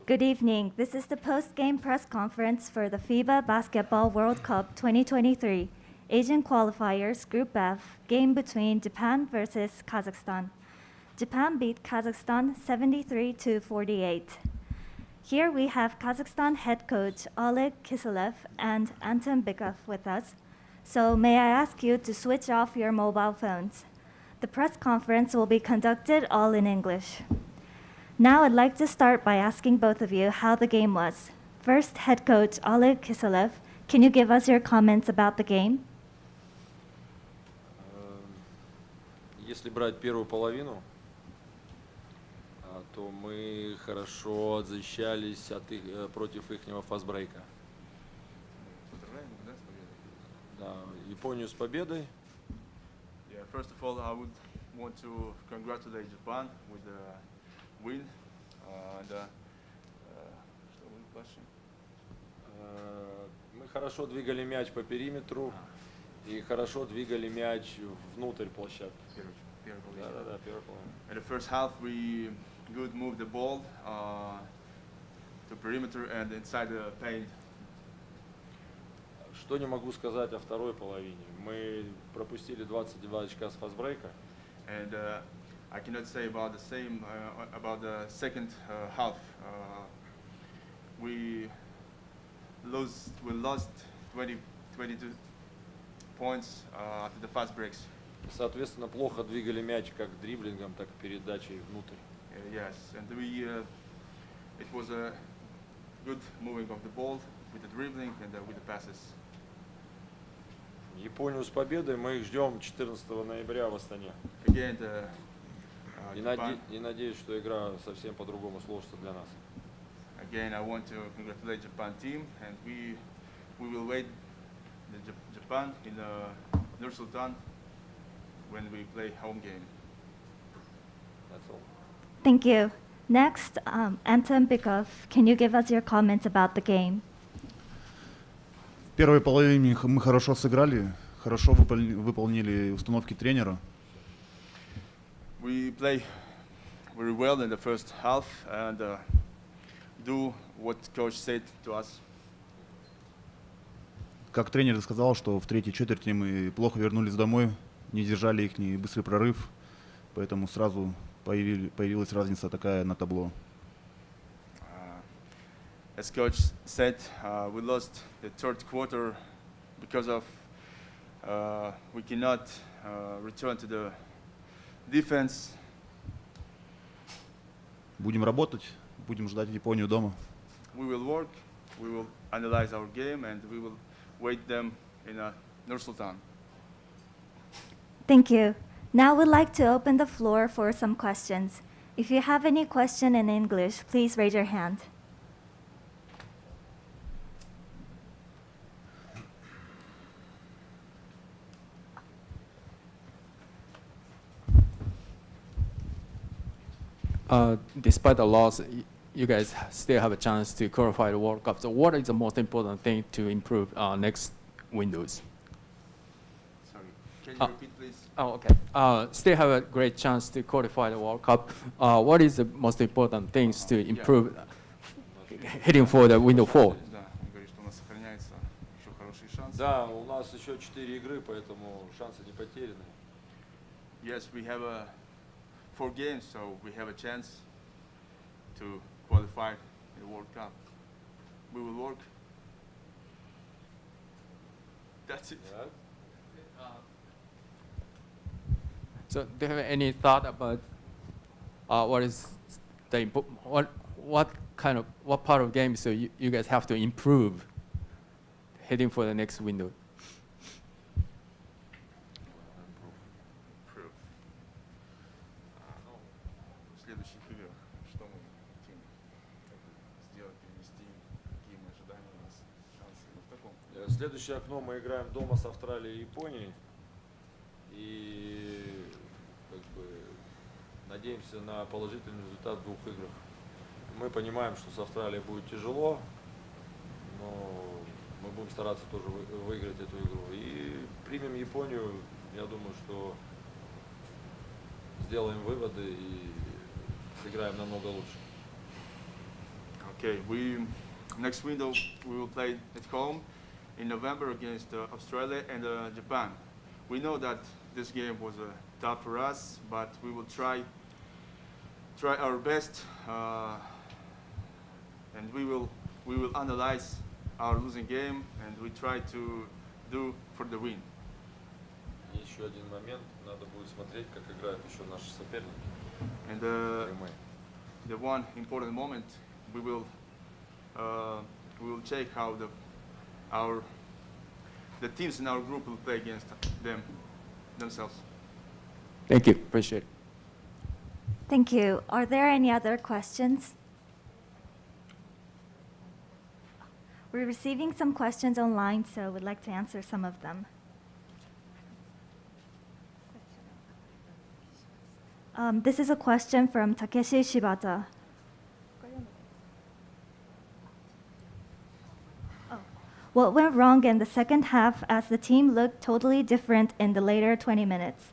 Good evening. This is the post-game press conference for the FIBA Basketball World Cup 2023 Asian Qualifiers Group F game between Japan versus Kazakhstan. Japan beat Kazakhstan 73-48. Here we have Kazakhstan head coach Oleg Kiselev and Anton Bikov with us. So may I ask you to switch off your mobile phones. The press conference will be conducted all in English. Now I'd like to start by asking both of you how the game was. First, head coach Oleg Kiselev, can you give us your comments about the game? Если брать первую половину, то мы хорошо защищались против ихнего фастбрейка. Да, Японию с победой. Yeah, first of all, I would want to congratulate Japan with the win. Что был question? Мы хорошо двигали мяч по периметру и хорошо двигали мяч внутрь площадки. Да, первая половина. In the first half, we good moved the ball to perimeter and inside the paint. Что не могу сказать о второй половине. Мы пропустили 22 очка с фастбрейка. And I cannot say about the same about the second half. We lost 22 points after the fast breaks. Соответственно, плохо двигали мяч как дриблингом, так и передачей внутрь. Yes, and it was a good moving of the ball with the dribbling and with the passes. Японию с победой, мы их ждем 14 ноября в Астане. Again, И надеюсь, что игра совсем по-другому сложится для нас. Again, I want to congratulate Japan team, and we will wait the Japan in Nur Sultan when we play home game. That's all. Thank you. Next, Anton Bikov, can you give us your comments about the game? В первой половине мы хорошо сыграли, хорошо выполнили установки тренера. We play very well in the first half and do what coach said to us. Как тренер сказал, что в третьей четверти мы плохо вернулись домой, не держали их быстрый прорыв, поэтому сразу появилась разница такая на табло. As coach said, we lost the third quarter because of we cannot return to the defense. Будем работать, будем ждать Японию дома. We will work, we will analyze our game, and we will wait them in Nur Sultan. Thank you. Now we'd like to open the floor for some questions. If you have any question in English, please raise your hand. Despite the loss, you guys still have a chance to qualify the World Cup. So what is the most important thing to improve next windows? Sorry, can you repeat, please? Oh, okay. Still have a great chance to qualify the World Cup. What is the most important things to improve heading for the window 4? Да, он говорит, что у нас сохраняется еще хороший шанс. Да, у нас еще 4 игры, поэтому шансы не потеряны. Yes, we have 4 games, so we have a chance to qualify in the World Cup. We will work. That's it. Yeah. So do you have any thought about what part of game so you guys have to improve heading for the next window? Improve. В следующих играх что мы хотим сделать, перенести, какие мы ожидания у нас, шансы в таком? Следующее окно мы играем дома с Австралией и Японией. И надеемся на положительный результат в 2 играх. Мы понимаем, что с Австралией будет тяжело, но мы будем стараться тоже выиграть эту игру. И примем Японию, я думаю, что сделаем выводы и сыграем намного лучше. Okay, next window we will play at home in November against Australia and Japan. We know that this game was tough for us, but we will try our best, and we will analyze our losing game, and we try to do for the win. И еще один момент, надо будет смотреть, как играют еще наши соперники. And прямые. the one important moment, we will check how the teams in our group will play against themselves. Thank you. Appreciate it. Thank you. Are there any other questions? We're receiving some questions online, so we'd like to answer some of them. This is a question from Takeshi Shibata. What went wrong in the second half as the team looked totally different in the later 20 minutes?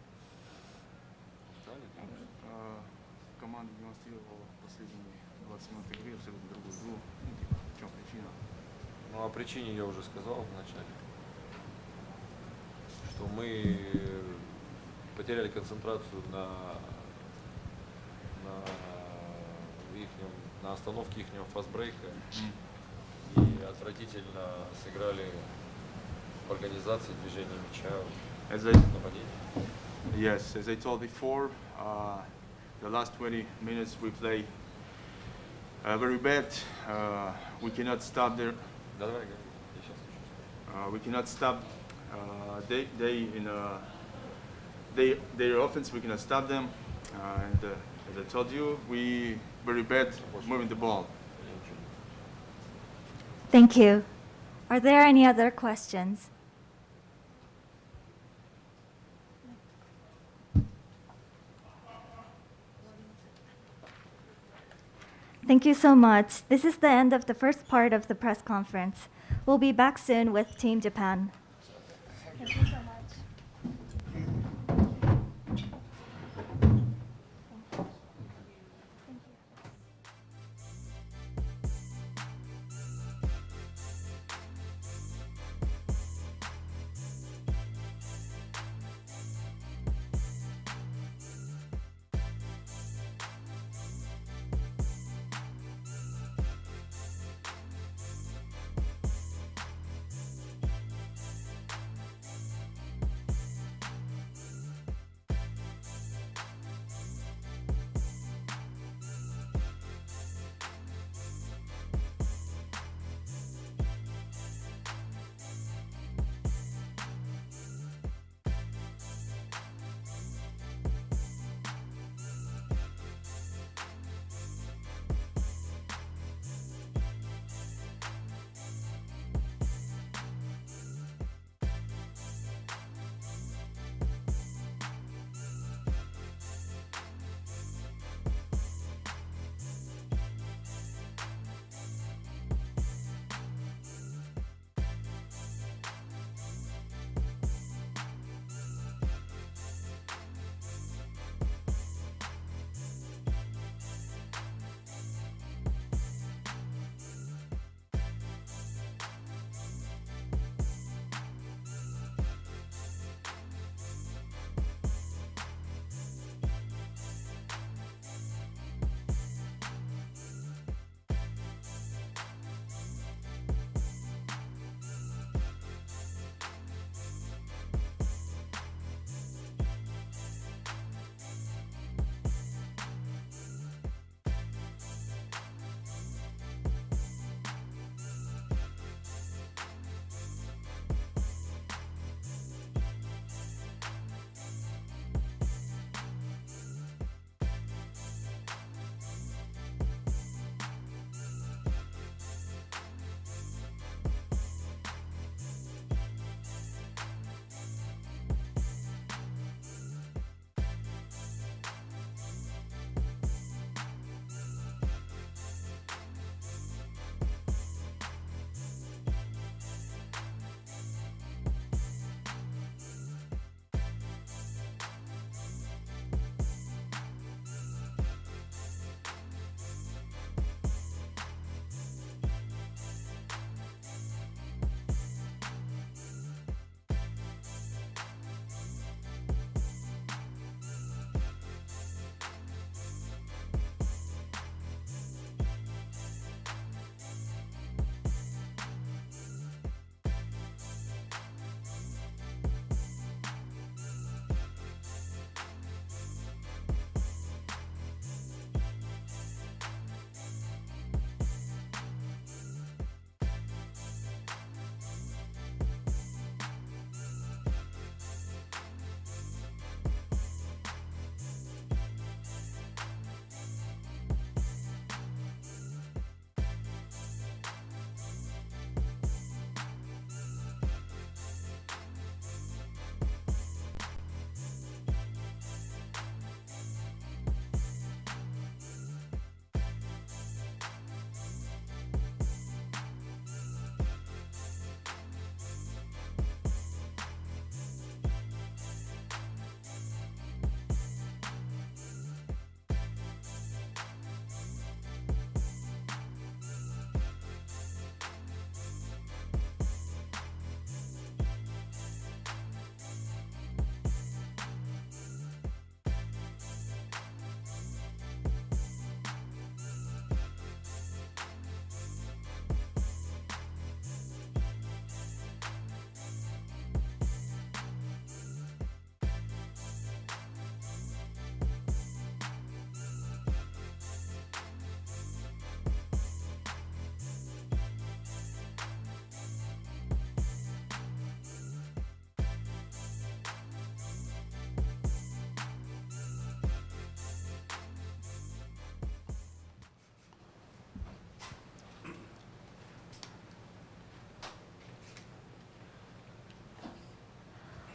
Команда демонстрировала последние 20 минут игры абсолютно другую игру. В чем причина? Ну, о причине я уже сказал вначале, что мы потеряли концентрацию на остановке ихнего фастбрейка и отвратительно сыграли в организации движения мяча в нападении. Yes, as I told before, the last 20 minutes we play very bad. We cannot stop their. Давай, говори, я сейчас слушаю. We cannot stop their offense. We cannot stop them. And as I told you, we very bad moving the ball. Thank you. Are there any other questions? Thank you so much. This is the end of the first part of the press conference. We'll be back soon with Team Japan. Thank you so much.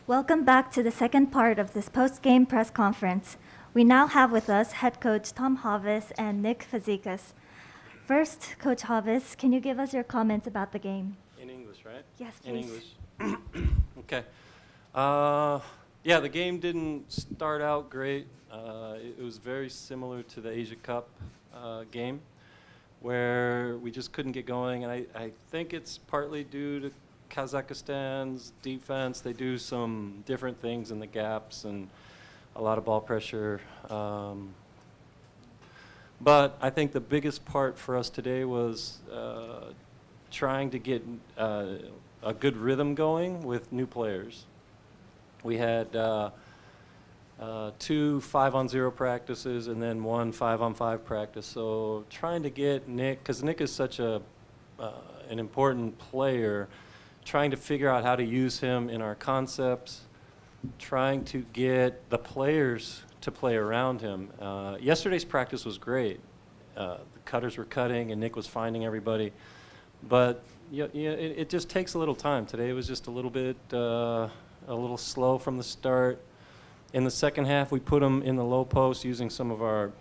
Welcome back to the second part of this post-game press conference. We now have with us head coach Tom Havis and Nick Fazekas. First, Coach Havis, can you give us your comments about the game? In English, right? Yes, In please. English. Okay. Yeah, the game didn't start out great. It was very similar to the Asia Cup game, where we just couldn't get going. And I think it's partly due to Kazakhstan's defense. They do some different things in the gaps and a lot of ball pressure. But I think the biggest part for us today was trying to get a good rhythm going with new players. We had 2 5-on-0 practices and then 1 5-on-5 practice. So trying to get Nick, because Nick is such an important player, trying to figure out how to use him in our concepts, trying to get the players to play around him. Yesterday's practice was great. The cutters were cutting and Nick was finding everybody. But it just takes a little time. Today was just a little slow from the start. In the second half, we put him in the low post using some of our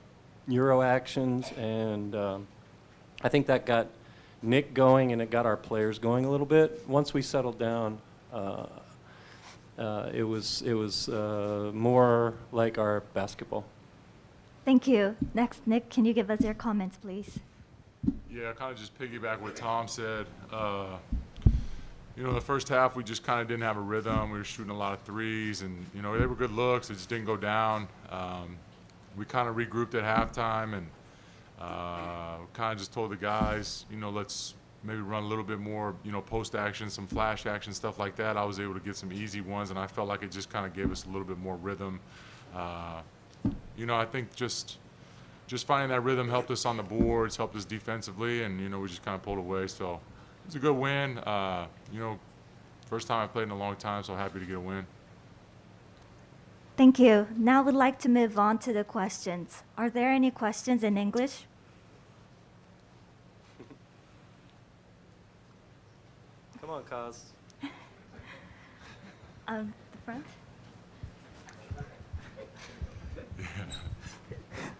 Euro actions, and I think that got Nick going and it got our players going a little bit. Once we settled down, it was more like our basketball. Thank you. Next, Nick, can you give us your comments, please? Yeah, kind of just piggyback what Tom said. The first half we just kind of didn't have a rhythm. We were shooting a lot of threes, and they were good looks. It just didn't go down. We kind of regrouped at halftime, and kind of just told the guys, let's maybe run a little bit more, post action, some flash action, stuff like that. I was able to get some easy ones, and I felt like it just kind of gave us a little bit more rhythm. I think just finding that rhythm helped us on the boards, helped us defensively, and we just kind of pulled away. So it was a good win. First time I played in a long time, so happy to get a win. Thank you. Now we'd like to move on to the questions. Are there any questions in English? Come on, Kaz. The front.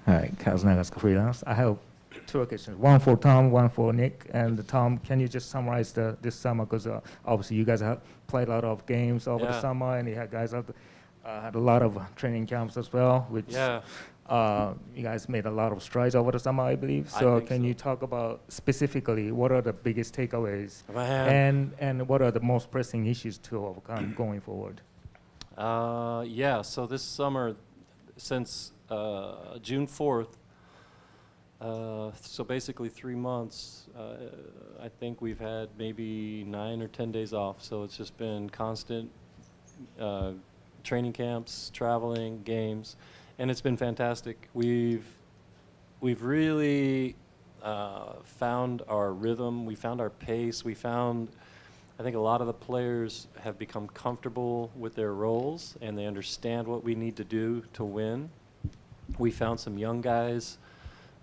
Hi, Kaz Nagaska Freelance. I have two questions, one for Tom, one for Nick. And Tom, can you just summarize this summer? Because obviously you guys have played a lot of games over the summer, and you had guys had a lot of training camps as well, which you guys made a lot of strides over the summer, I believe. So can you talk about specifically what are the biggest takeaways and what are the most pressing issues to overcome going forward? So this summer, since June 4th, so basically 3 months, I think we've had maybe 9 or 10 days off. So it's just been constant training camps, traveling, games, and it's been fantastic. We've really found our rhythm. We found our pace. I think a lot of the players have become comfortable with their roles, and they understand what we need to do to win. We found some young guys.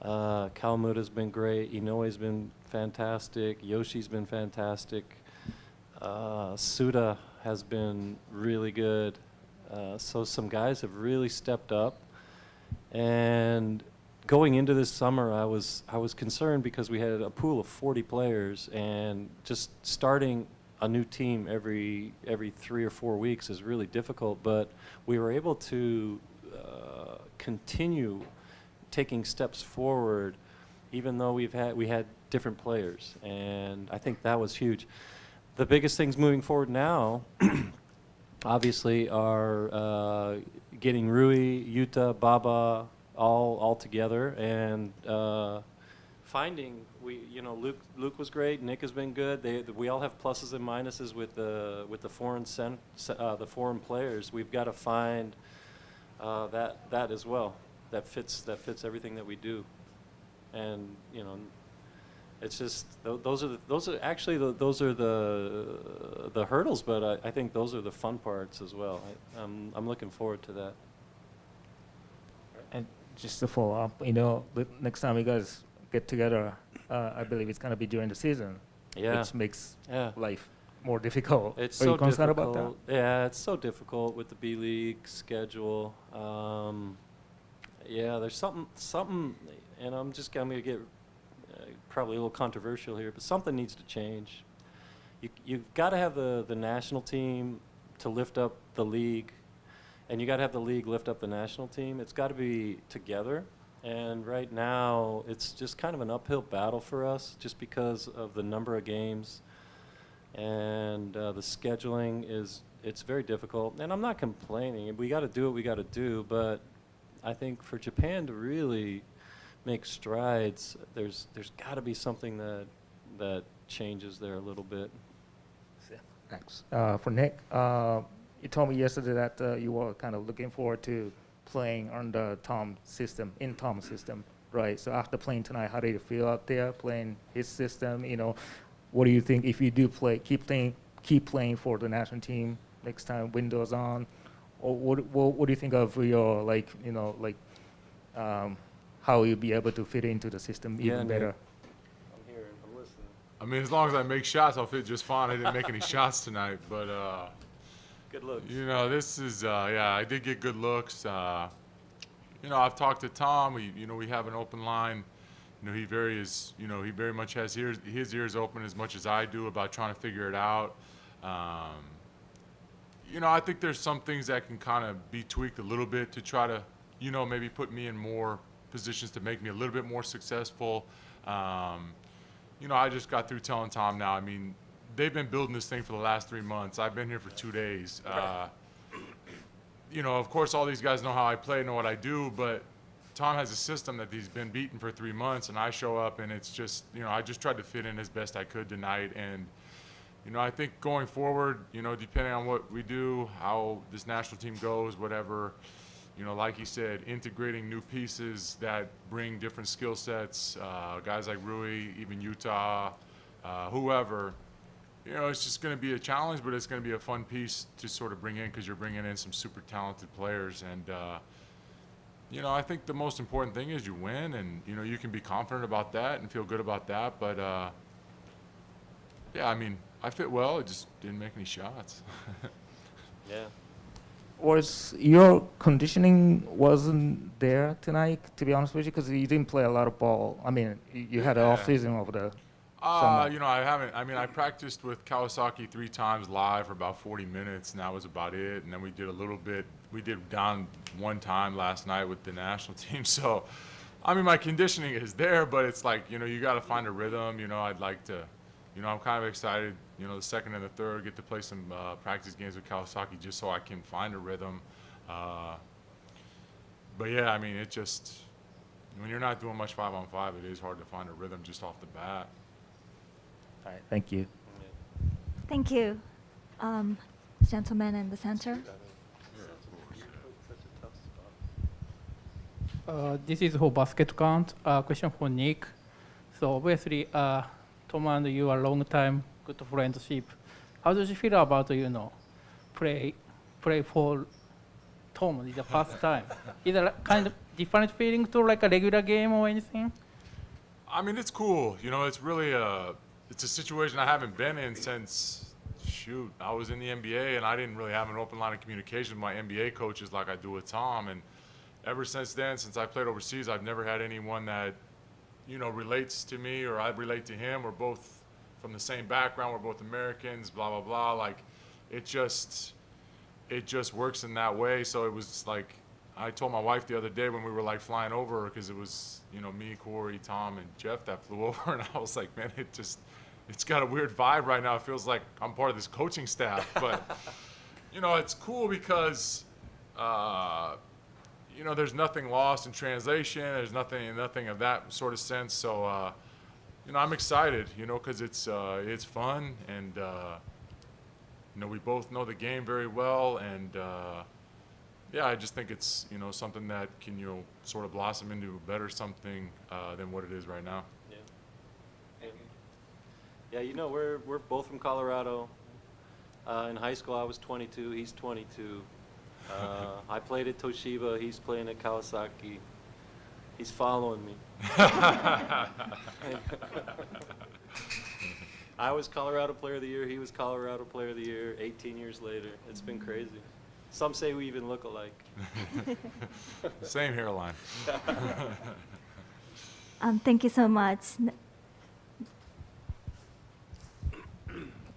Kalmuta's been great. Inoe's been fantastic. Yoshi's been fantastic. Suda has been really good. So some guys have really stepped up. And going into this summer, I was concerned because we had a pool of 40 players, and just starting a new team every 3 or 4 weeks is really difficult. But we were able to continue taking steps forward, even though we had different players, and I think that was huge. The biggest things moving forward now, obviously, are getting Rui, Yuta, Baba all together, and finding Luke was great. Nick has been good. We all have pluses and minuses with the foreign players. We've got to find that as well. That fits everything that we do, and it's just those are actually the hurdles, but I think those are the fun parts as well. I'm looking forward to that. And just to follow up, the next time you guys get together, I believe it's going to be during the season, which makes life more difficult. It's Are so you concerned about that? difficult. Yeah, it's so difficult with the B League schedule. Yeah, there's something, and I'm gonna get probably a little controversial here, but something needs to change. You've got to have the national team to lift up the league, and you got to have the league lift up the national team. It's got to be together. And right now, it's just kind of an uphill battle for us, just because of the number of games, and the scheduling it's very difficult. And I'm not complaining. We got to do what we got to do, but I think for Japan to really make strides, there's got to be something that changes there a little bit. Thanks. For Nick, you told me yesterday that you were kind of looking forward to playing on the Tom's system, right? So after playing tonight, how do you feel out there playing his system? You know, what do you think if you do keep playing for the national team next time windows on? Or what do you think of your how you'll be able to fit into the system even better? I'm here. I'm listening. I mean, as long as I make shots, I'll fit just fine. I didn't make any shots tonight, but Good looks. you know, this is yeah, I did get good looks. You know, I've talked to Tom. We have an open line. You know, he very much has his ears open as much as I do about trying to figure it out. You know, I think there's some things that can kind of be tweaked a little bit to try to, you know, maybe put me in more positions to make me a little bit more successful. You know, I just got through telling Tom now, I mean, they've been building this thing for the last 3 months. I've been here for 2 days. You know, of course, all these guys know how I play, know what I do, but Tom has a system that he's been beaten for 3 months, and I show up, and it's just, you know, I just tried to fit in as best I could tonight. And, you know, I think going forward, you know, depending on what we do, how this national team goes, whatever, you know, like you said, integrating new pieces that bring different skill sets, guys like Rui, even Utah, whoever, you know, it's just going to be a challenge, but it's going to be a fun piece to sort of bring in because you're bringing in some super talented players. And, you know, I think the most important thing is you win, and, you know, you can be confident about that and feel good about that. But, yeah, I mean, I fit well. I just didn't make any shots. Yeah. Was your conditioning wasn't there tonight, to be honest with you, because you didn't play a lot of ball. I mean, you had an off season over the summer. You know, I haven't. I mean, I practiced with Kawasaki 3 times live for about 40 minutes, and that was about it. And then we did a little bit. We did down 1 time last night with the national team. So, I mean, my conditioning is there, but it's like, you know, you got to find a rhythm. You know, I'd like to, you know, I'm kind of excited, you know, the second and the third, get to play some practice games with Kawasaki just so I can find a rhythm. But yeah, I mean, it just, when you're not doing much 5-on-5, it is hard to find a rhythm just off the bat. All right, thank you. Thank you. Gentleman in the center. This is for basket count. Question for Nick. So obviously, Tom and you are long time good friendship. How does you feel about play for Tom is the first time? Is it a kind of different feeling to like a regular game or anything? I mean, it's cool. You know, it's really it's a situation I haven't been in since, shoot, I was in the NBA, and I didn't really have an open line of communication with my NBA coaches like I do with Tom. And ever since then, since I played overseas, I've never had anyone that, you know, relates to me or I relate to him. We're both from the same background. We're both Americans, blah, blah, blah. Like, it just works in that way. So it was like, I told my wife the other day when we were like flying over, because it was, you know, me, Corey, Tom, and Jeff that flew over, and I was like, man, it's got a weird vibe right now. It feels like I'm part of this coaching staff. But, you know, it's cool because, you know, there's nothing lost in translation. There's nothing of that sort of sense. So, you know, I'm excited, you know, because it's fun, and, you know, we both know the game very well, and, yeah, I just think it's, you know, something that can, you know, sort of blossom into better something than what it is right now. Yeah. Yeah, you know, we're both from Colorado. In high school, I was 22. He's 22. I played at Toshiba. He's playing at Kawasaki. He's following me. I was Colorado Player of the Year. He was Colorado Player of the Year 18 years later. It's been crazy. Some say we even look alike. Same hairline. Thank you so much.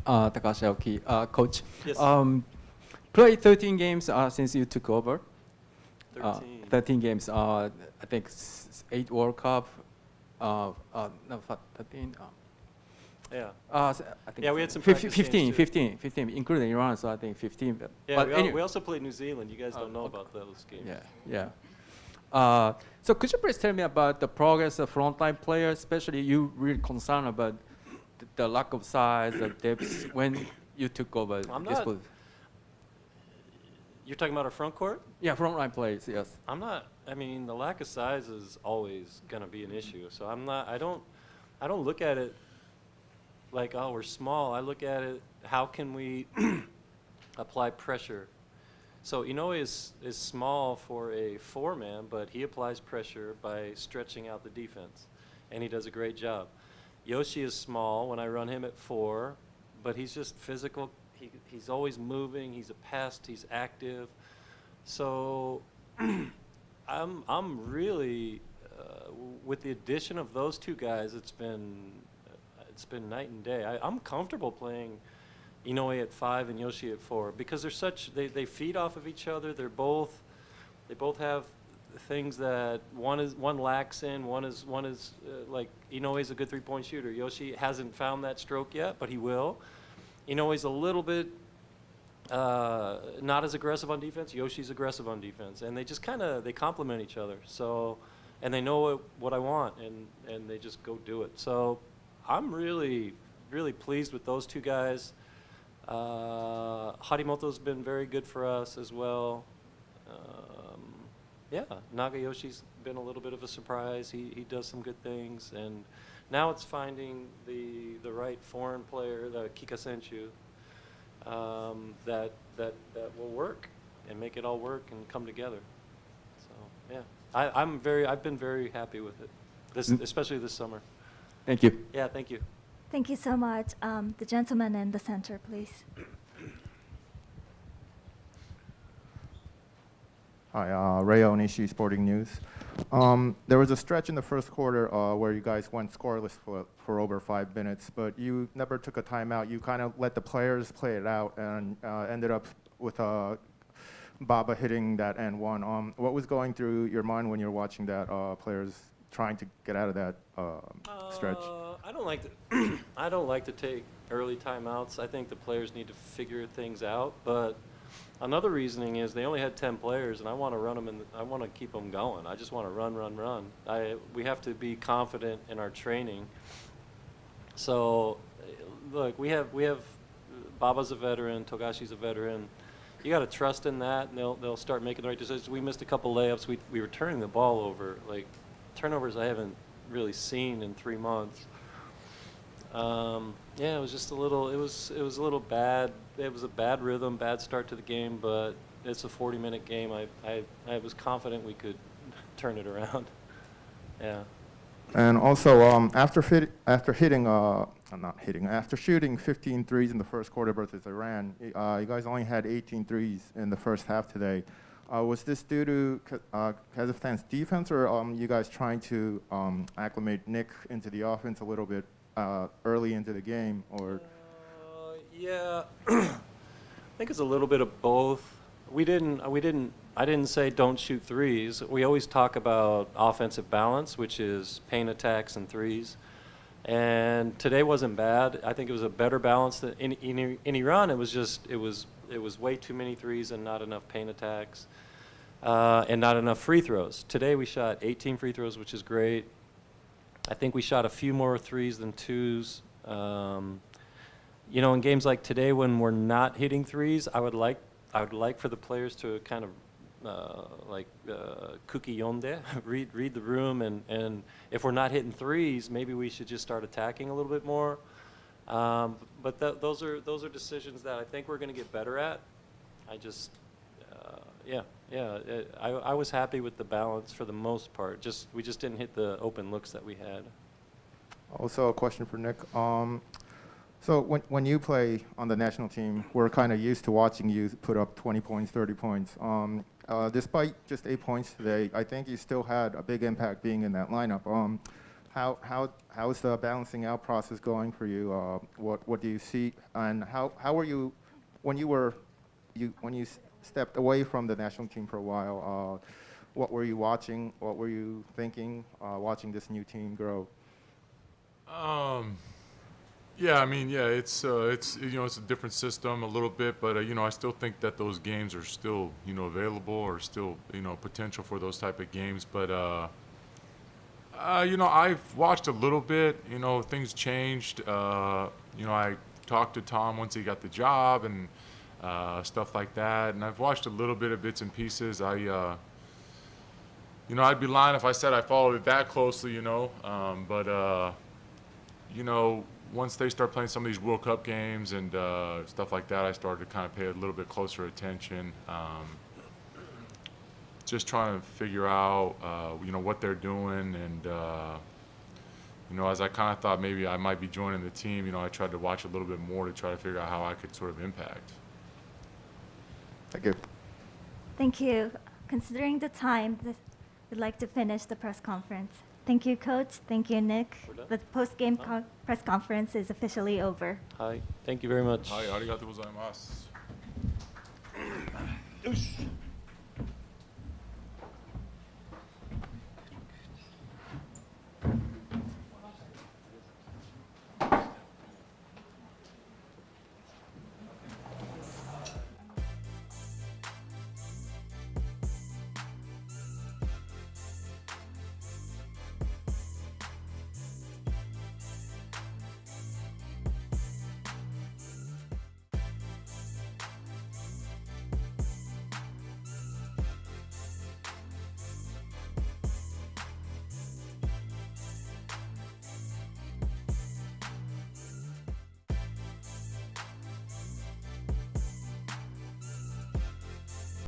Takashi Aoki, coach. Yes. Played 13 games since you took over. 13. 13 games. I think 8 World Cup. No, 13. Yeah. I think Yeah, we had some practice 15, games, too. 15, including Iran. So I think 15. But, Yeah, but we also played New Zealand. You guys don't know about those games. Yeah. So could you please tell me about the progress of frontline players, especially you really concerned about the lack of size, the depth when you took over I'm this not- position? You're talking about our front court? Yeah, frontline players, yes. I'm not. I mean, the lack of size is always going to be an issue. So I'm not. I don't look at it like, oh, we're small. I look at it, how can we apply pressure? So Inoue is small for a 4-man, but he applies pressure by stretching out the defense, and he does a great job. Yoshi is small when I run him at 4, but he's just physical. He's always moving. He's a pest. He's active. So I'm really with the addition of those two guys, it's been night and day. I'm comfortable playing Inoue at 5 and Yoshi at 4 because they feed off of each other. They both have things that one lacks in. One is like Inoue is a good 3-point shooter. Yoshi hasn't found that stroke yet, but he will. Inoue's a little bit not as aggressive on defense. Yoshi's aggressive on defense, and they just they complement each other. So, and they know what I want, and they just go do it. So, I'm really, really pleased with those two guys. Harimoto's been very good for us as well. Yeah, Nagayoshi's been a little bit of a surprise. He does some good things, and now it's finding the right foreign player, the Kikasenchu, that will work and make it all work and come together. So yeah, I've been very happy with it, especially this summer. Thank you. Yeah, thank you. Thank you so much. The gentleman in the center, please. Hi, Ray Onishi, Sporting News. There was a stretch in the first quarter where you guys went scoreless for over 5 minutes, but you never took a timeout. You kind of let the players play it out and ended up with Baba hitting that and one. What was going through your mind when you were watching that players trying to get out of that stretch? I don't like to take early timeouts. I think the players need to figure things out, but another reasoning is they only had 10 players, and I want to run them, and I want to keep them going. I just want to run. We have to be confident in our training. So, look, we have Baba's a veteran, Togashi's a veteran. You got to trust in that, and they'll start making the right decisions. We missed a couple layups. We were turning the ball over, like turnovers I haven't really seen in 3 months. Yeah, it was just a little. It was a little bad. It was a bad rhythm, bad start to the game. But it's a 40-minute game. I was confident we could turn it around. Yeah. And also, after shooting 15 threes in the first quarter versus Iran, you guys only had 18 threes in the first half today. Was this due to Kazakhstan's defense, or you guys trying to acclimate Nick into the offense a little bit early into the game, or? Yeah, I think it's a little bit of both. I didn't say don't shoot threes. We always talk about offensive balance, which is paint attacks and threes. And today wasn't bad. I think it was a better balance than in Iran. It was way too many threes and not enough paint attacks, and not enough free throws. Today we shot 18 free throws, which is great. I think we shot a few more threes than twos. You know, in games like today when we're not hitting threes, I would like for the players to kind of kuki yonde, read the room, and if we're not hitting threes, maybe we should just start attacking a little bit more. But those are decisions that I think we're going to get better at. I just, I was happy with the balance for the most part. We just didn't hit the open looks that we had. Also, a question for Nick. So when you play on the national team, we're kind of used to watching you put up 20 points, 30 points. Despite just 8 points today, I think you still had a big impact being in that lineup. How is the balancing out process going for you? What do you see, and how were you when you stepped away from the national team for a while? What were you watching? What were you thinking watching this new team grow? Yeah, I mean, yeah, it's it's a different system a little bit, but I still think that those games are still available, or still potential for those type of games. But I've watched a little bit. Things changed. I talked to Tom once he got the job and stuff like that, and I've watched a little bit of bits and pieces. I'd be lying if I said I followed it that closely, but once they start playing some of these World Cup games and stuff like that, I started to kind of pay a little bit closer attention. Just trying to figure out, what they're doing, and as I kind of thought maybe I might be joining the team, I tried to watch a little bit more to try to figure out how I could sort of impact. Thank you. Thank you. Considering the time, we'd like to finish the press conference. Thank you, Coach. Thank you, Nick. We're done? The post-game press conference is officially over. Hi, thank you very much. はい、ありがとうございます。